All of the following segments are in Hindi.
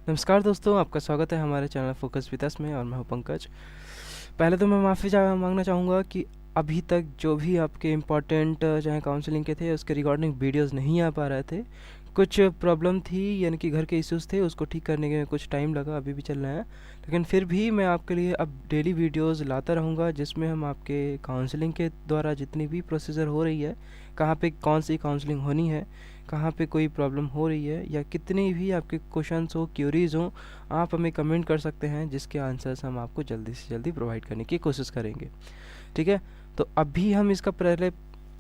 नमस्कार दोस्तों, आपका स्वागत है हमारे चैनल फोकस विद अस में और मैं हूं पंकज। पहले तो मैं माफ़ी मांगना चाहूँगा कि अभी तक जो भी आपके इम्पोर्टेंट चाहे काउंसलिंग के थे उसके रिगार्डिंग वीडियोस नहीं आ पा रहे थे। कुछ प्रॉब्लम थी, यानी कि घर के इश्यूज़ थे, उसको ठीक करने में कुछ टाइम लगा, अभी भी चल रहा है। लेकिन फिर भी मैं आपके लिए अब डेली वीडियोस लाता रहूँगा जिसमें हम आपके काउंसलिंग के द्वारा जितनी भी प्रोसीजर हो रही है, कहाँ पे कौन सी काउंसलिंग होनी है, कहाँ पे कोई प्रॉब्लम हो रही है, या कितनी भी आपके क्वेश्चंस हो, क्यूरीज हो, आप हमें कमेंट कर सकते हैं जिसके आंसर्स हम आपको जल्दी से जल्दी प्रोवाइड करने की कोशिश करेंगे। ठीक है, तो अभी हम इसका पहले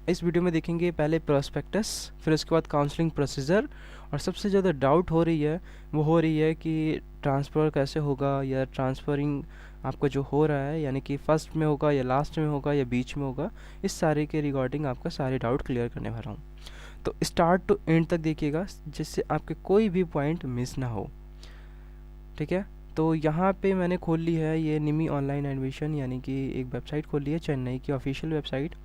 इस वीडियो में देखेंगे पहले प्रोस्पेक्टस, फिर उसके बाद काउंसलिंग प्रोसीजर। और सबसे ज़्यादा डाउट हो रही है वो हो रही है कि ट्रांसफ़र कैसे होगा, या ट्रांसफ़रिंग आपका जो हो रहा है यानी कि फ़र्स्ट में होगा या लास्ट में होगा या बीच में होगा। इस सारे के रिगार्डिंग आपका सारे डाउट क्लियर करने वाला हूँ। तो स्टार्ट टू एंड तक देखिएगा जिससे आपके कोई भी पॉइंट मिस ना हो। ठीक है, तो यहाँ पे मैंने खोल ली है ये निमी ऑनलाइन एडमिशन, यानी कि एक वेबसाइट खोल ली है, चेन्नई की ऑफिशियल वेबसाइट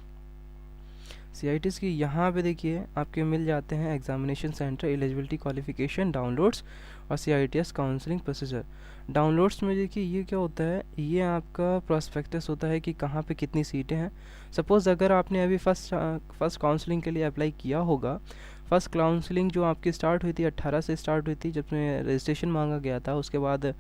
CITs की। यहाँ पे देखिए आपके मिल जाते हैं examination centre, eligibility, qualification, downloads और CITS काउंसलिंग प्रोसीजर। डाउनलोड्स में देखिए ये क्या होता है, ये आपका प्रोस्पेक्टस होता है कि कहाँ पे कितनी सीटें हैं। सपोज़ अगर आपने अभी फर्स्ट काउंसलिंग के लिए अप्लाई किया होगा, फर्स्ट काउंसलिंग जो आपकी स्टार्ट हुई थी 18 से स्टार्ट हुई थी, जब में रजिस्ट्रेशन मांगा गया था, उसके बाद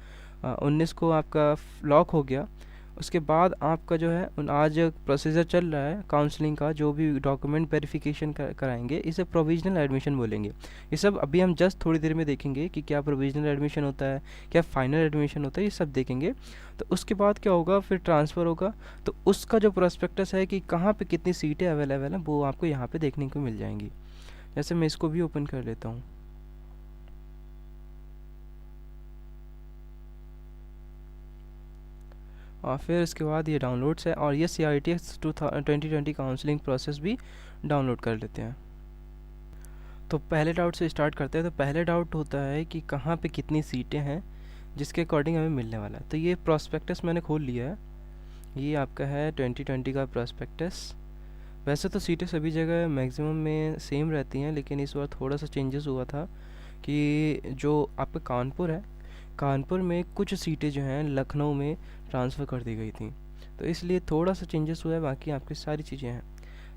19 को आपका लॉक हो गया। उसके बाद आपका जो है आज प्रोसीजर चल रहा है काउंसलिंग का, जो भी डॉक्यूमेंट वेरिफिकेशन कराएंगे, इसे प्रोविजनल एडमिशन बोलेंगे। ये सब अभी हम जस्ट थोड़ी देर में देखेंगे कि क्या प्रोविजनल एडमिशन होता है, क्या फाइनल एडमिशन होता है, ये सब देखेंगे। तो उसके बाद क्या होगा, फिर ट्रांसफ़र होगा। तो उसका जो प्रोस्पेक्टस है कि कहाँ पे कितनी सीटें अवेलेबल हैं, वो आपको यहाँ पे देखने को मिल जाएंगी। जैसे मैं इसको भी ओपन कर लेता हूँ। और फिर इसके बाद ये डाउनलोड्स है, और ये CITS 2020 काउंसलिंग प्रोसेस भी डाउनलोड कर लेते हैं। तो पहले डाउट से स्टार्ट करते हैं। तो पहले डाउट होता है कि कहाँ पे कितनी सीटें हैं जिसके अकॉर्डिंग हमें मिलने वाला है। तो ये प्रोस्पेक्टस मैंने खोल लिया है, ये आपका है 2020 का प्रोस्पेक्टस। वैसे तो सीटें सभी जगह मैक्सिमम में सेम रहती हैं, लेकिन इस बार थोड़ा सा चेंजेस हुआ था कि जो आपका कानपुर है, कानपुर में कुछ सीटें जो हैं लखनऊ में ट्रांसफ़र कर दी गई थी, तो इसलिए थोड़ा सा चेंजेस हुआ है। बाकी आपकी सारी चीज़ें हैं।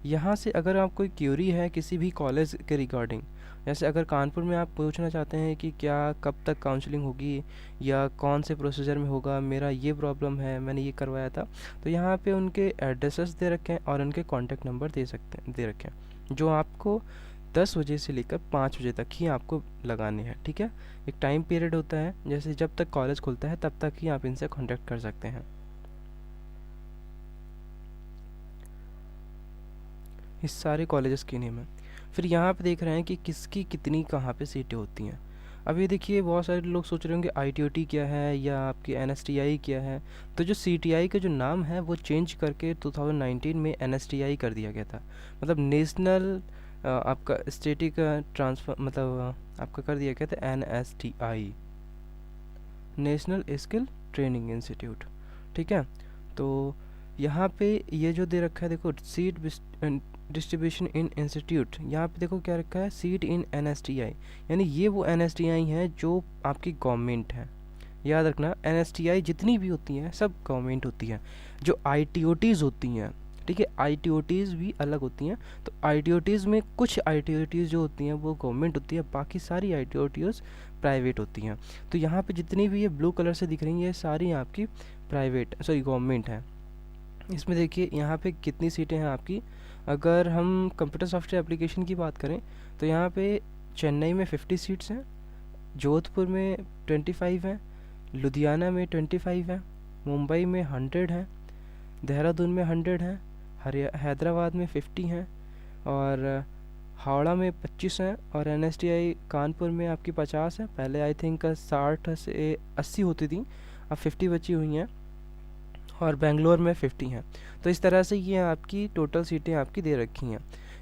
यहाँ से अगर आप कोई क्यूरी है किसी भी कॉलेज के रिगार्डिंग, जैसे अगर कानपुर में आप पूछना चाहते हैं कि क्या कब तक काउंसलिंग होगी या कौन से प्रोसीजर में होगा, मेरा ये प्रॉब्लम है, मैंने ये करवाया था, तो यहाँ पे उनके एड्रेसेस दे रखे हैं और उनके कॉन्टैक्ट नंबर दे रखे हैं, जो आपको 10 बजे से लेकर 5 बजे तक ही आपको लगाने हैं। ठीक है, एक टाइम पीरियड होता है, जैसे जब तक कॉलेज खुलता है तब तक ही आप इनसे कॉन्टैक्ट कर सकते हैं। इस सारे कॉलेजेस के नेम है। फिर यहाँ पे देख रहे हैं कि किसकी कितनी कहाँ पे सीटें होती हैं। अब ये देखिए, बहुत सारे लोग सोच रहे होंगे ITOT क्या है या आपकी NSTI क्या है। तो जो CTI का जो नाम है वो चेंज करके 2019 में NSTI कर दिया गया था, मतलब नेशनल आपका स्टेटिक ट्रांसफर, मतलब आपका कर दिया गया था NSTI, national skill training institute. ठीक है, तो यहाँ पे ये जो दे रखा है देखो, सीट डिस्ट्रीब्यूशन इन इंस्टीट्यूट, यहाँ पे देखो क्या रखा है, सीट इन NSTI, यानी ये वो NSTI है जो आपकी गवर्नमेंट है। याद रखना, NSTI जितनी भी होती हैं सब गवर्नमेंट होती हैं। जो ITOTs होती हैं, ठीक है, ITOTs भी अलग होती हैं। तो ITOTs में कुछ ITOTs जो होती हैं वो गवर्नमेंट होती है, बाकी सारी ITOTs प्राइवेट होती हैं। तो यहाँ पे जितनी भी ये ब्लू कलर से दिख रही हैं ये सारी आपकी प्राइवेट सॉरी गवर्नमेंट है। इसमें देखिए यहाँ पे कितनी सीटें हैं आपकी। अगर हम कंप्यूटर सॉफ्टवेयर एप्लीकेशन की बात करें तो यहाँ पे चेन्नई में 50 सीट्स हैं, जोधपुर में 25 हैं, लुधियाना में 25 हैं, मुंबई में 100 हैं, देहरादून में 100 हैं, हैदराबाद में 50 हैं, और हावड़ा में 25 हैं, और NSTI कानपुर में आपकी 50 है। पहले आई थिंक 60 से 80 होती थी, अब 50 बची हुई हैं, और बेंगलोर में 50 हैं। तो इस तरह से ये आपकी टोटल सीटें आपकी दे रखी हैं।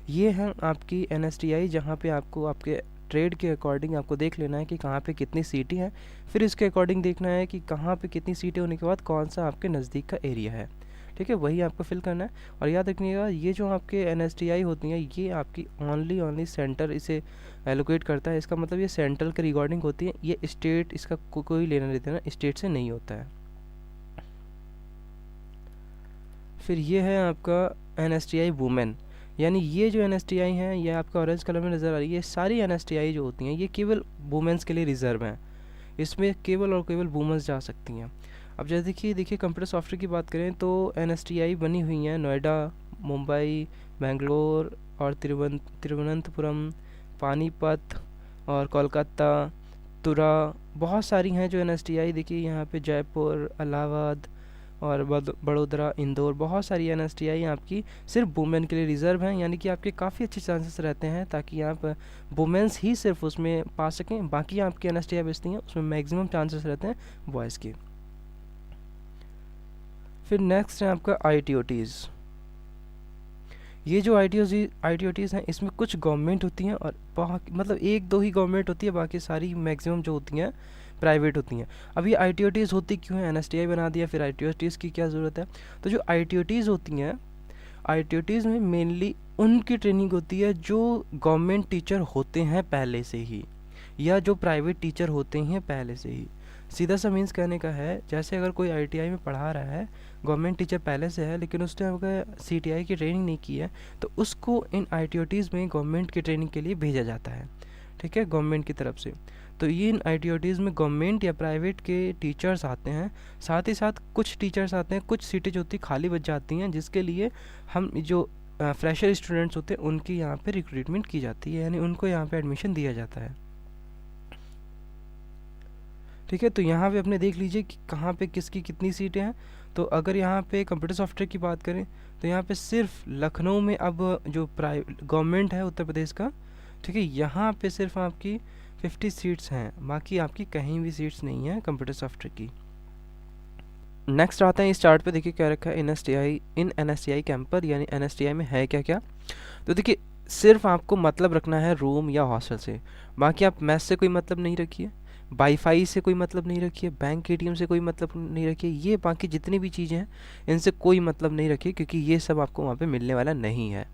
ये हैं आपकी NSTI, जहाँ पे आपको आपके ट्रेड के अकॉर्डिंग आपको देख लेना है कि कहाँ पे कितनी सीटें हैं। फिर इसके अकॉर्डिंग देखना है कि कहाँ पे कितनी सीटें होने के बाद कौन सा आपके नज़दीक का एरिया है। ठीक है, वही आपको फिल करना है। और याद रखिएगा ये जो आपके NSTI होती हैं ये आपकी ओनली सेंटर इसे एलोकेट करता है। इसका मतलब ये सेंट्रल के रिगार्डिंग होती है, ये स्टेट इसका कोई लेना देना स्टेट से नहीं होता है। फिर ये है आपका NSTI वुमेन, यानी ये जो NSTI हैं ये आपका ऑरेंज कलर में नज़र आ रही है, सारी NSTI जो होती हैं ये केवल वुमेंस के लिए रिजर्व हैं, इसमें केवल और केवल वुमेंस जा सकती हैं। अब जैसे देखिए कंप्यूटर सॉफ्टवेयर की बात करें तो NSTI बनी हुई हैं नोएडा, मुंबई, बेंगलोर और तिरुवनंतपुरम, पानीपत और कोलकाता, तुरा, बहुत सारी हैं जो NSTI। देखिए यहाँ पे जयपुर, इलाहाबाद और बड़ोदरा, इंदौर, बहुत सारी NSTI आपकी सिर्फ वुमेन के लिए रिज़र्व हैं, यानी कि आपके काफ़ी अच्छे चांसेस रहते हैं ताकि आप वुमेंस ही सिर्फ उसमें पा सकें। बाकी आपकी NSTI बचती हैं उसमें मैक्सिमम चांसेस रहते हैं बॉयज़ के। फिर नेक्स्ट है आपका ITOTs। ये जो ITOTs हैं इसमें कुछ गवर्नमेंट होती हैं और मतलब 1-2 ही गवर्नमेंट होती है, बाकी सारी मैक्सिमम जो होती हैं प्राइवेट होती हैं। अब ये ITOTs होती क्यों हैं, NSTI बना दिया फिर ITOTs की क्या ज़रूरत है। तो जो ITOTs होती हैं, ITOTs में मेनली उनकी ट्रेनिंग होती है जो गवर्नमेंट टीचर होते हैं पहले से ही, या जो प्राइवेट टीचर होते हैं पहले से ही। सीधा सा मीन्स कहने का है, जैसे अगर कोई ITI में पढ़ा रहा है, गवर्नमेंट टीचर पहले से है लेकिन उसने अगर CTI की ट्रेनिंग नहीं की है तो उसको इन ITOTs में गवर्नमेंट की ट्रेनिंग के लिए भेजा जाता है, ठीक है, गवर्नमेंट की तरफ से। तो ये इन ITOTs में गवर्नमेंट या प्राइवेट के टीचर्स आते हैं, साथ ही साथ कुछ टीचर्स आते हैं, कुछ सीटें जो होती खाली बच जाती हैं जिसके लिए हम जो फ्रेशर स्टूडेंट्स होते हैं उनकी यहाँ पे रिक्रूटमेंट की जाती है, यानी उनको यहाँ पे एडमिशन दिया जाता है, ठीक है। तो यहाँ पे अपने देख लीजिए कि कहाँ पे किसकी कितनी सीटें हैं। तो अगर यहाँ पे कंप्यूटर सॉफ्टवेयर की बात करें तो यहाँ पे सिर्फ लखनऊ में अब जो गवर्नमेंट है उत्तर प्रदेश का, ठीक है, यहाँ पे सिर्फ आपकी 50 सीट्स हैं, बाकी आपकी कहीं भी सीट्स नहीं हैं कंप्यूटर सॉफ्टवेयर की। नेक्स्ट आते हैं इस चार्ट पे, देखिए क्या रखा है इन NSTI कैंपर, यानी NSTI में है क्या क्या। तो देखिए सिर्फ आपको मतलब रखना है रूम या हॉस्टल से, बाकी आप मेस से कोई मतलब नहीं रखिए, वाईफाई से कोई मतलब नहीं रखिए, बैंक ATM से कोई मतलब नहीं रखिए, ये बाकी जितनी भी चीज़ें हैं इनसे कोई मतलब नहीं रखिए क्योंकि ये सब आपको वहाँ पे मिलने वाला नहीं है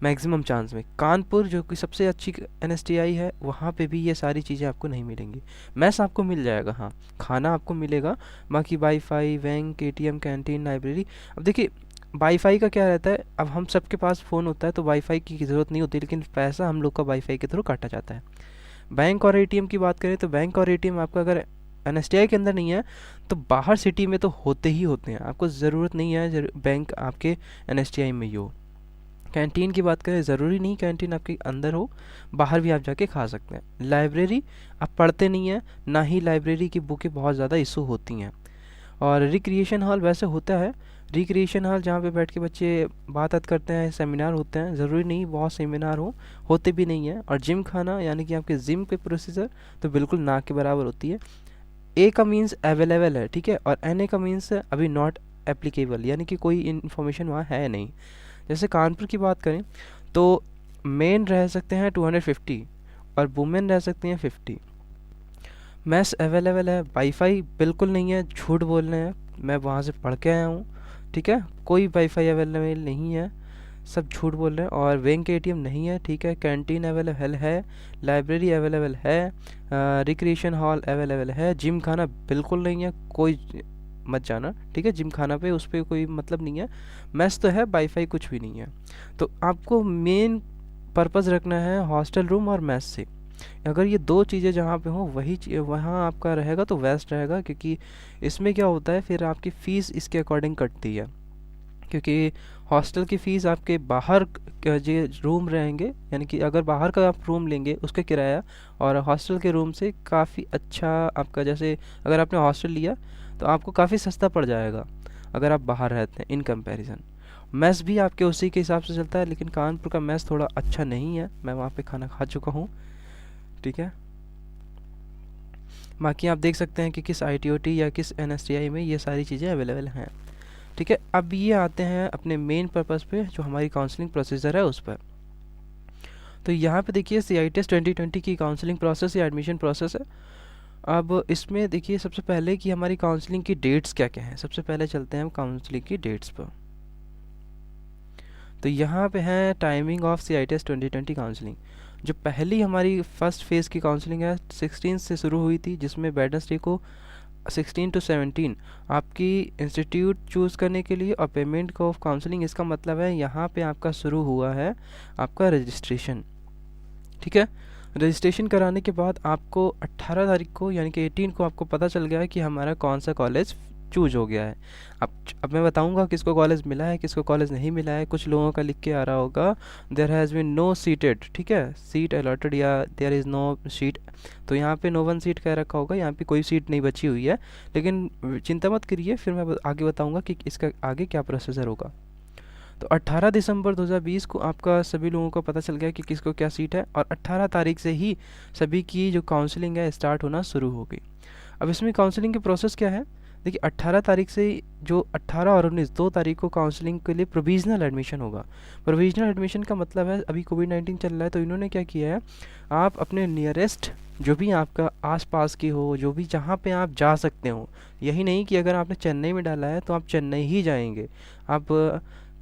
मैक्सिमम चांस में। कानपुर जो कि सबसे अच्छी NSTI है वहाँ पे भी ये सारी चीज़ें आपको नहीं मिलेंगी। मैस आपको मिल जाएगा, हाँ, खाना आपको मिलेगा, बाकी wifi, bank ATM, canteen, library. अब देखिए वाईफाई का क्या रहता है, अब हम सबके पास फ़ोन होता है तो वाईफाई की ज़रूरत नहीं होती, लेकिन पैसा हम लोग का वाईफाई के थ्रू काटा जाता है। बैंक और ATM की बात करें तो बैंक और ATM आपका अगर NSTI के अंदर नहीं है तो बाहर सिटी में तो होते ही होते हैं, आपको ज़रूरत नहीं है बैंक आपके NSTI में ही हो। कैंटीन की बात करें ज़रूरी नहीं कैंटीन आपके अंदर हो, बाहर भी आप जाके खा सकते हैं। लाइब्रेरी आप पढ़ते नहीं हैं, ना ही लाइब्रेरी की बुकें बहुत ज़्यादा इशू होती हैं। और रिक्रिएशन हॉल वैसे होता है, रिक्रिएशन हॉल जहाँ पे बैठ के बच्चे बात करते हैं, सेमिनार होते हैं, ज़रूरी नहीं बहुत सेमिनार होते भी नहीं हैं। और जिम खाना यानी कि आपके जिम पे प्रोसीजर तो बिल्कुल ना के बराबर होती है। A का मीन्स अवेलेबल है, ठीक है, और NA का मीन्स अभी नॉट एप्लीकेबल, यानी कि कोई इन्फॉर्मेशन वहाँ है नहीं। जैसे कानपुर की बात करें तो मेन रह सकते हैं 250 और वुमेन रह सकती हैं 50। मैस अवेलेबल है, वाईफाई बिल्कुल नहीं है, झूठ बोल रहे हैं, मैं वहाँ से पढ़ के आया हूँ, ठीक है, कोई वाईफाई अवेलेबल नहीं है, सब झूठ बोल रहे हैं। और बैंक ATM नहीं है, ठीक है, कैंटीन अवेलेबल है, लाइब्रेरी अवेलेबल है, रिक्रिएशन हॉल अवेलेबल है, जिम खाना बिल्कुल नहीं है, कोई मत जाना, ठीक है, जिम खाना पे उस पर कोई मतलब नहीं है। मैस तो है, वाईफाई कुछ भी नहीं है। तो आपको मेन पर्पज़ रखना है हॉस्टल रूम और मैस से। अगर ये दो चीज़ें जहाँ पे हों वही वहाँ आपका रहेगा तो बेस्ट रहेगा, क्योंकि इसमें क्या होता है फिर आपकी फ़ीस इसके अकॉर्डिंग कटती है, क्योंकि हॉस्टल की फ़ीस आपके बाहर जो रूम रहेंगे, यानी कि अगर बाहर का आप रूम लेंगे उसका किराया और हॉस्टल के रूम से काफ़ी अच्छा आपका, जैसे अगर आपने हॉस्टल लिया तो आपको काफ़ी सस्ता पड़ जाएगा अगर आप बाहर रहते हैं इन कंपैरिजन। मैस भी आपके उसी के हिसाब से चलता है, लेकिन कानपुर का मैस थोड़ा अच्छा नहीं है, मैं वहाँ पे खाना खा चुका हूँ, ठीक है। बाकी आप देख सकते हैं कि किस ITOT या किस NSTI में ये सारी चीज़ें अवेलेबल हैं, ठीक है। अब ये आते हैं अपने मेन पर्पज़ पे, जो हमारी काउंसलिंग प्रोसीजर है उस पर। तो यहाँ पे देखिए CITES 2020 की काउंसलिंग प्रोसेस या एडमिशन प्रोसेस है। अब इसमें देखिए सबसे पहले कि हमारी काउंसलिंग की डेट्स क्या क्या हैं। सबसे पहले चलते हैं हम काउंसलिंग की डेट्स पर। तो यहाँ पे है टाइमिंग ऑफ CITS 2020 काउंसलिंग। जो पहली हमारी फर्स्ट फेज़ की काउंसलिंग है 16 से शुरू हुई थी, जिसमें वेडनेसडे को 16 to 17 आपकी इंस्टीट्यूट चूज़ करने के लिए और पेमेंट ऑफ काउंसलिंग। इसका मतलब है यहाँ पे आपका शुरू हुआ है आपका रजिस्ट्रेशन। ठीक है, रजिस्ट्रेशन कराने के बाद आपको 18 तारीख को यानी कि 18 को आपको पता चल गया है कि हमारा कौन सा कॉलेज चूज हो गया है। अब मैं बताऊंगा किसको कॉलेज मिला है किसको कॉलेज नहीं मिला है। कुछ लोगों का लिख के आ रहा होगा there has been no seated, ठीक है, सीट अलॉटेड या देयर इज़ नो सीट। तो यहाँ पे नो वन सीट कह रखा होगा, यहाँ पे कोई सीट नहीं बची हुई है। लेकिन चिंता मत करिए, फिर मैं आगे बताऊँगा कि इसका आगे क्या प्रोसीजर होगा। तो 18 दिसंबर 2020 को आपका सभी लोगों को पता चल गया कि किसको क्या सीट है, और 18 तारीख से ही सभी की जो काउंसलिंग है स्टार्ट होना शुरू हो गई। अब इसमें काउंसलिंग की प्रोसेस क्या है, देखिए 18 तारीख से जो 18 और 19 2 तारीख को काउंसलिंग के लिए प्रोविजनल एडमिशन होगा। प्रोविजनल एडमिशन का मतलब है अभी कोविड-19 चल रहा है, तो इन्होंने क्या किया है, आप अपने नियरेस्ट जो भी आपका आसपास की हो, जो भी जहाँ पे आप जा सकते हो, यही नहीं कि अगर आपने चेन्नई में डाला है तो आप चेन्नई ही जाएंगे। आप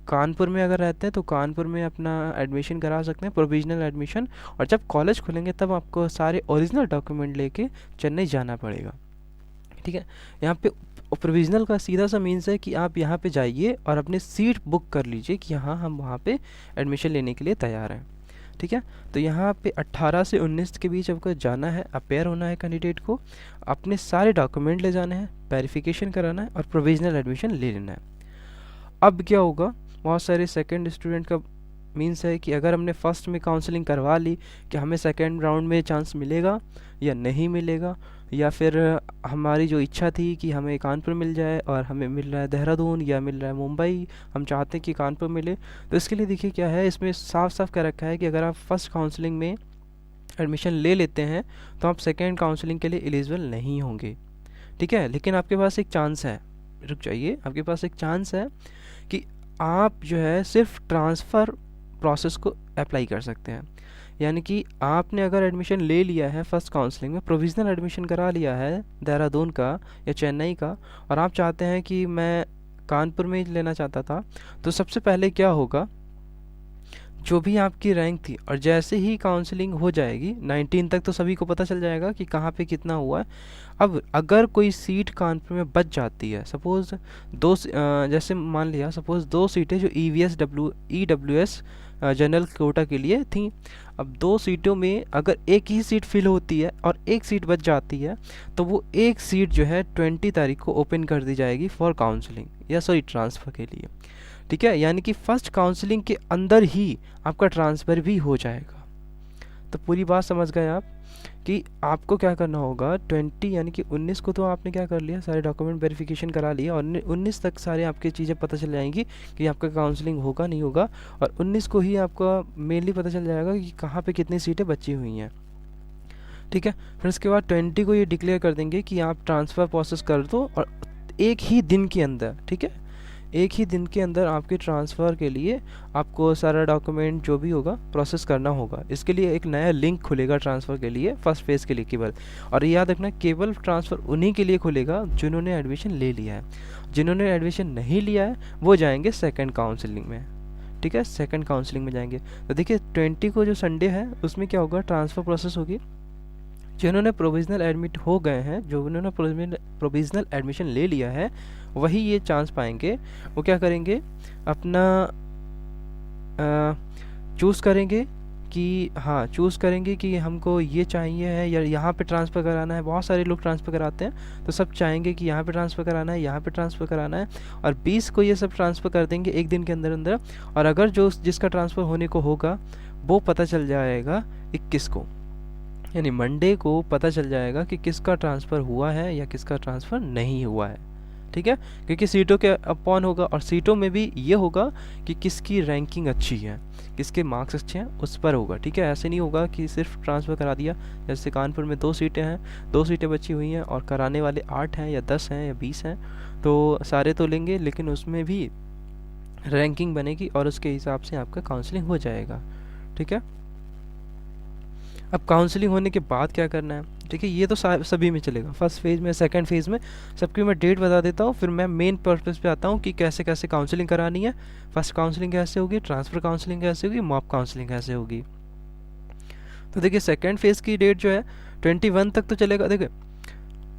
कानपुर में अगर रहते हैं तो कानपुर में अपना एडमिशन करा सकते हैं, प्रोविजनल एडमिशन। और जब कॉलेज खुलेंगे तब आपको सारे ओरिजिनल डॉक्यूमेंट लेके चेन्नई जाना पड़ेगा। ठीक है, यहाँ पे प्रोविजनल का सीधा सा मीन्स है कि आप यहाँ पे जाइए और अपनी सीट बुक कर लीजिए कि हाँ हम वहाँ पे एडमिशन लेने के लिए तैयार हैं। ठीक है, तो यहाँ पे 18 से 19 के बीच आपको जाना है, अपेयर होना है कैंडिडेट को, अपने सारे डॉक्यूमेंट ले जाने हैं, वेरिफिकेशन कराना है और प्रोविजनल एडमिशन ले लेना है। अब क्या होगा, बहुत सारे सेकंड स्टूडेंट का मीन्स है कि अगर हमने फर्स्ट में काउंसलिंग करवा ली कि हमें सेकंड राउंड में चांस मिलेगा या नहीं मिलेगा, या फिर हमारी जो इच्छा थी कि हमें कानपुर मिल जाए और हमें मिल रहा है देहरादून या मिल रहा है मुंबई, हम चाहते हैं कि कानपुर मिले। तो इसके लिए देखिए क्या है, इसमें साफ साफ कह रखा है कि अगर आप फर्स्ट काउंसलिंग में एडमिशन ले लेते हैं तो आप सेकेंड काउंसलिंग के लिए एलिजिबल नहीं होंगे। ठीक है, लेकिन आपके पास एक चांस है, रुक जाइए, आपके पास एक चांस है कि आप जो है सिर्फ ट्रांसफ़र प्रोसेस को अप्लाई कर सकते हैं। यानी कि आपने अगर एडमिशन ले लिया है फर्स्ट काउंसलिंग में, प्रोविजनल एडमिशन करा लिया है देहरादून का या चेन्नई का, और आप चाहते हैं कि मैं कानपुर में ही लेना चाहता था, तो सबसे पहले क्या होगा, जो भी आपकी रैंक थी, और जैसे ही काउंसलिंग हो जाएगी 19 तक तो सभी को पता चल जाएगा कि कहाँ पे कितना हुआ है। अब अगर कोई सीट कानपुर में बच जाती है, सपोज़ जैसे मान लिया सपोज़ 2 सीटें जो EWS जनरल कोटा के लिए थी, अब 2 सीटों में अगर एक ही सीट फिल होती है और एक सीट बच जाती है, तो वो एक सीट जो है 20 तारीख को ओपन कर दी जाएगी फॉर काउंसलिंग या सॉरी ट्रांसफ़र के लिए। ठीक है, यानी कि फर्स्ट काउंसलिंग के अंदर ही आपका ट्रांसफ़र भी हो जाएगा। तो पूरी बात समझ गए आप कि आपको क्या करना होगा, 20 यानी कि 19 को तो आपने क्या कर लिया, सारे डॉक्यूमेंट वेरिफिकेशन करा लिया, और 19 तक सारे आपकी चीज़ें पता चल जाएंगी कि आपका काउंसलिंग होगा नहीं होगा, और 19 को ही आपका मेनली पता चल जाएगा कि कहाँ पे कितनी सीटें बची हुई हैं। ठीक है, फिर उसके बाद 20 को ये डिक्लेयर कर देंगे कि आप ट्रांसफ़र प्रोसेस कर दो, और एक ही दिन के अंदर, ठीक है, एक ही दिन के अंदर आपके ट्रांसफ़र के लिए आपको सारा डॉक्यूमेंट जो भी होगा प्रोसेस करना होगा। इसके लिए एक नया लिंक खुलेगा ट्रांसफ़र के लिए फर्स्ट फेज़ के लिए केवल, और याद रखना केवल ट्रांसफ़र उन्हीं के लिए खुलेगा जिन्होंने एडमिशन ले लिया है। जिन्होंने एडमिशन नहीं लिया है वो जाएंगे सेकंड काउंसलिंग में। ठीक है, सेकंड काउंसलिंग में जाएंगे। तो देखिए 20 को जो संडे है उसमें क्या होगा, ट्रांसफ़र प्रोसेस होगी। जिन्होंने प्रोविजनल एडमिट हो गए हैं, जो उन्होंने प्रोविजनल एडमिशन ले लिया है, वही ये चांस पाएंगे। वो क्या करेंगे, अपना चूज़ करेंगे कि हाँ चूज़ करेंगे कि हमको ये चाहिए है या यहाँ पे ट्रांसफ़र कराना है। बहुत सारे लोग ट्रांसफ़र कराते हैं, तो सब चाहेंगे कि यहाँ पे ट्रांसफ़र कराना है, यहाँ पे ट्रांसफ़र कराना है, और 20 को ये सब ट्रांसफ़र कर देंगे एक दिन के अंदर अंदर। और अगर जिसका ट्रांसफ़र होने को होगा वो पता चल जाएगा 21 को, यानी मंडे को पता चल जाएगा कि किसका ट्रांसफ़र हुआ है या किसका ट्रांसफ़र नहीं हुआ है। ठीक है, क्योंकि सीटों के अपॉन होगा, और सीटों में भी ये होगा कि किसकी रैंकिंग अच्छी है, किसके मार्क्स अच्छे हैं, उस पर होगा। ठीक है, ऐसे नहीं होगा कि सिर्फ ट्रांसफ़र करा दिया। जैसे कानपुर में 2 सीटें हैं, 2 सीटें बची हुई हैं, और कराने वाले 8 हैं या 10 हैं या 20 हैं, तो सारे तो लेंगे, लेकिन उसमें भी रैंकिंग बनेगी और उसके हिसाब से आपका काउंसलिंग हो जाएगा। ठीक है, अब काउंसलिंग होने के बाद क्या करना है, ठीक है, ये तो सभी में चलेगा, फर्स्ट फेज़ में, सेकंड फेज़ में, सबकी मैं डेट बता देता हूँ, फिर मैं मेन पर्पस पे आता हूँ कि कैसे कैसे काउंसलिंग करानी है। फर्स्ट काउंसलिंग कैसे होगी, ट्रांसफ़र काउंसलिंग कैसे होगी, मॉब काउंसलिंग कैसे होगी। तो देखिए सेकंड फेज़ की डेट जो है 21 तक तो चलेगा। देखिए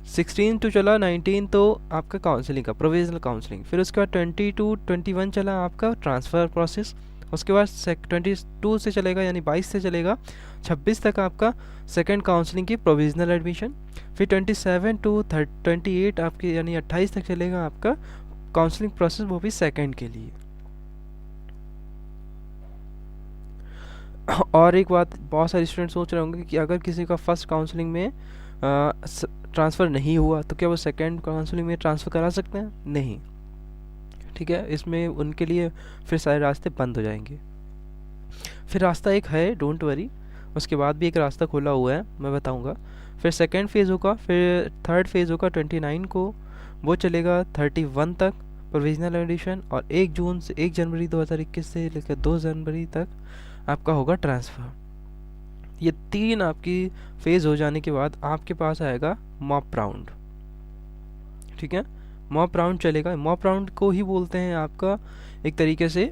16 तो चला, 19 तो आपका काउंसलिंग का प्रोविजनल काउंसलिंग, फिर उसके बाद 20 to 21 चला आपका ट्रांसफ़र प्रोसेस, उसके बाद 22 से चलेगा यानी 22 से चलेगा 26 तक आपका सेकंड काउंसलिंग की प्रोविजनल एडमिशन, फिर 27 to 28 आपकी यानी 28 तक चलेगा आपका काउंसलिंग प्रोसेस, वो भी सेकंड के लिए। और एक बात बहुत सारे स्टूडेंट सोच रहे होंगे कि अगर किसी का फर्स्ट काउंसलिंग में ट्रांसफ़र नहीं हुआ तो क्या वो सेकंड काउंसलिंग में ट्रांसफ़र करा सकते हैं? नहीं, ठीक है, इसमें उनके लिए फिर सारे रास्ते बंद हो जाएंगे। फिर रास्ता एक है, डोंट वरी, उसके बाद भी एक रास्ता खुला हुआ है, मैं बताऊंगा। फिर सेकंड फेज़ होगा, फिर थर्ड फेज़ होगा 29 को, वो चलेगा 31 तक प्रोविजनल एडिशन, और 1 जनवरी 2021 से लेकर 2 जनवरी तक आपका होगा ट्रांसफ़र। ये 3 आपकी फेज़ हो जाने के बाद आपके पास आएगा मॉप राउंड, ठीक है। मॉप राउंड चलेगा, मॉप राउंड को ही बोलते हैं आपका एक तरीके से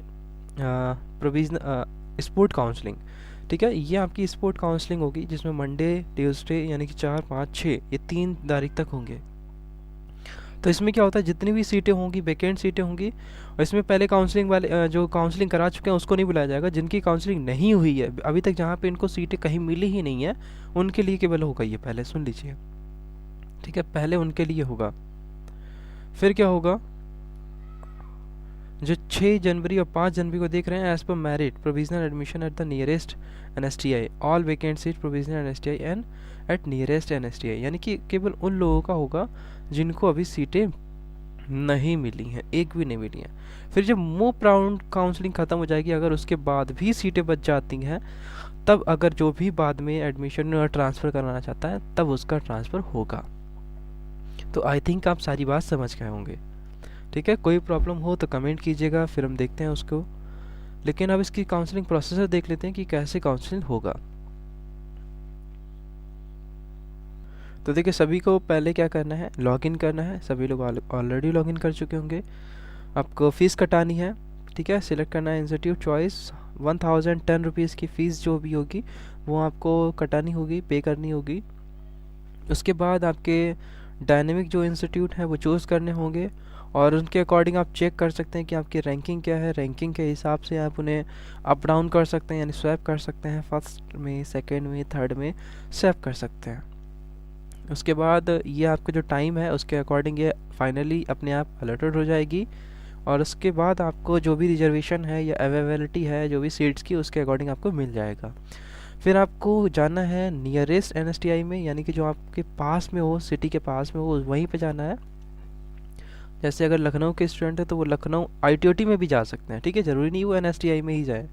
प्रोविजनल स्पोर्ट काउंसलिंग, ठीक है। ये आपकी स्पोर्ट काउंसलिंग होगी जिसमें मंडे, ट्यूसडे यानी कि 4, 5, 6 ये 3 तारीख तक होंगे। तो इसमें क्या होता है, जितनी भी सीटें होंगी, वैकेंट सीटें होंगी, और इसमें पहले काउंसलिंग वाले जो काउंसलिंग करा चुके हैं उसको नहीं बुलाया जाएगा। जिनकी काउंसलिंग नहीं हुई है अभी तक, जहाँ पे इनको सीटें कहीं मिली ही नहीं है, उनके लिए केवल होगा ये, पहले सुन लीजिए, ठीक है, पहले उनके लिए होगा। फिर क्या होगा, जो 6 जनवरी और 5 जनवरी को देख रहे हैं, as per merit provisional admission at the nearest NSTI, all vacant seat provisional NSTI and at nearest NSTI, यानी कि केवल उन लोगों का होगा जिनको अभी सीटें नहीं मिली हैं, एक भी नहीं मिली हैं। फिर जब मॉप राउंड काउंसलिंग ख़त्म हो जाएगी, अगर उसके बाद भी सीटें बच जाती हैं, तब अगर जो भी बाद में एडमिशन ट्रांसफ़र कराना चाहता है तब उसका ट्रांसफ़र होगा। तो आई थिंक आप सारी बात समझ गए होंगे, ठीक है। कोई प्रॉब्लम हो तो कमेंट कीजिएगा, फिर हम देखते हैं उसको। लेकिन अब इसकी काउंसलिंग प्रोसेस देख लेते हैं कि कैसे काउंसलिंग होगा। तो देखिए सभी को पहले क्या करना है, लॉगिन करना है। सभी लोग ऑलरेडी लॉगिन कर चुके होंगे। आपको फ़ीस कटानी है, ठीक है। सिलेक्ट करना है इंस्टीट्यूट चॉइस, 1010 रुपीज़ की फ़ीस जो भी होगी वो आपको कटानी होगी, पे करनी होगी। उसके बाद आपके डायनेमिक जो इंस्टीट्यूट हैं वो चूज़ करने होंगे, और उनके अकॉर्डिंग आप चेक कर सकते हैं कि आपकी रैंकिंग क्या है। रैंकिंग के हिसाब से आप उन्हें अप डाउन कर सकते हैं, यानी स्वैप कर सकते हैं, फर्स्ट में, सेकंड में, थर्ड में स्वैप कर सकते हैं। उसके बाद ये आपका जो टाइम है उसके अकॉर्डिंग ये फाइनली अपने आप अलर्टेड हो जाएगी, और उसके बाद आपको जो भी रिजर्वेशन है या अवेलेबिलिटी है जो भी सीट्स की, उसके अकॉर्डिंग आपको मिल जाएगा। फिर आपको जाना है नियरेस्ट NSTI में, यानी कि जो आपके पास में हो, सिटी के पास में हो, वहीं पे जाना है। जैसे अगर लखनऊ के स्टूडेंट है तो वो लखनऊ ITOT में भी जा सकते हैं, ठीक है। ज़रूरी नहीं वो NSTI में ही जाए,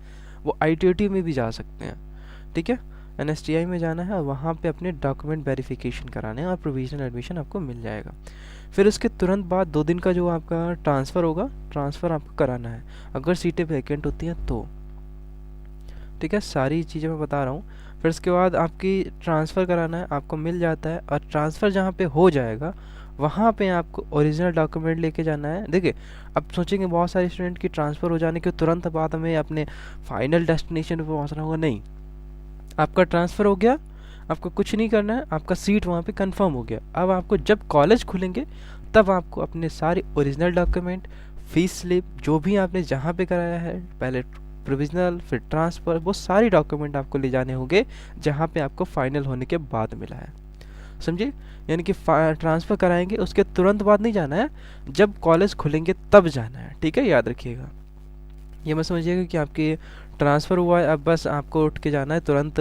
वो ITOT में भी जा सकते हैं, ठीक है। NSTI में जाना है और वहाँ पे अपने डॉक्यूमेंट वेरिफिकेशन कराने हैं, और प्रोविजनल एडमिशन आपको मिल जाएगा। फिर उसके तुरंत बाद 2 दिन का जो आपका ट्रांसफ़र होगा, ट्रांसफ़र आपको कराना है अगर सीटें वैकेंट होती हैं तो, ठीक है। सारी चीज़ें मैं बता रहा हूँ। फिर उसके बाद आपकी ट्रांसफ़र कराना है, आपको मिल जाता है, और ट्रांसफ़र जहाँ पे हो जाएगा वहाँ पे आपको ओरिजिनल डॉक्यूमेंट लेके जाना है। देखिए अब सोचेंगे बहुत सारे स्टूडेंट की ट्रांसफ़र हो जाने के तुरंत बाद हमें अपने फाइनल डेस्टिनेशन पे पहुँचना होगा। नहीं, आपका ट्रांसफ़र हो गया, आपको कुछ नहीं करना है, आपका सीट वहाँ पे कंफर्म हो गया। अब आपको जब कॉलेज खुलेंगे तब आपको अपने सारे ओरिजिनल डॉक्यूमेंट, फ़ीस स्लिप, जो भी आपने जहाँ पे कराया है, पहले प्रोविजनल फिर ट्रांसफ़र, वो सारी डॉक्यूमेंट आपको ले जाने होंगे जहाँ पे आपको फाइनल होने के बाद मिला है, समझे। यानी कि ट्रांसफ़र कराएंगे उसके तुरंत बाद नहीं जाना है, जब कॉलेज खुलेंगे तब जाना है, ठीक है, याद रखिएगा। ये मत समझिएगा कि आपकी ट्रांसफ़र हुआ है अब बस आपको उठ के जाना है तुरंत,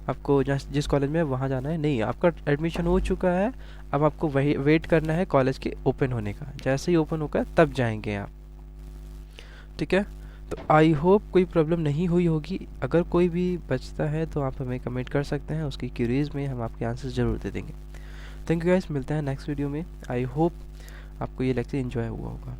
आपको जिस कॉलेज में वहाँ जाना है। नहीं, आपका एडमिशन हो चुका है, अब आपको वही वेट करना है कॉलेज के ओपन होने का। जैसे ही ओपन होगा तब जाएंगे आप, ठीक है। तो आई होप कोई प्रॉब्लम नहीं हुई होगी। अगर कोई भी बचता है तो आप हमें कमेंट कर सकते हैं, उसकी क्यूरीज़ में हम आपके आंसर ज़रूर दे देंगे। थैंक यू गाइस, मिलते हैं नेक्स्ट वीडियो में। आई होप आपको ये लेक्चर एंजॉय हुआ होगा।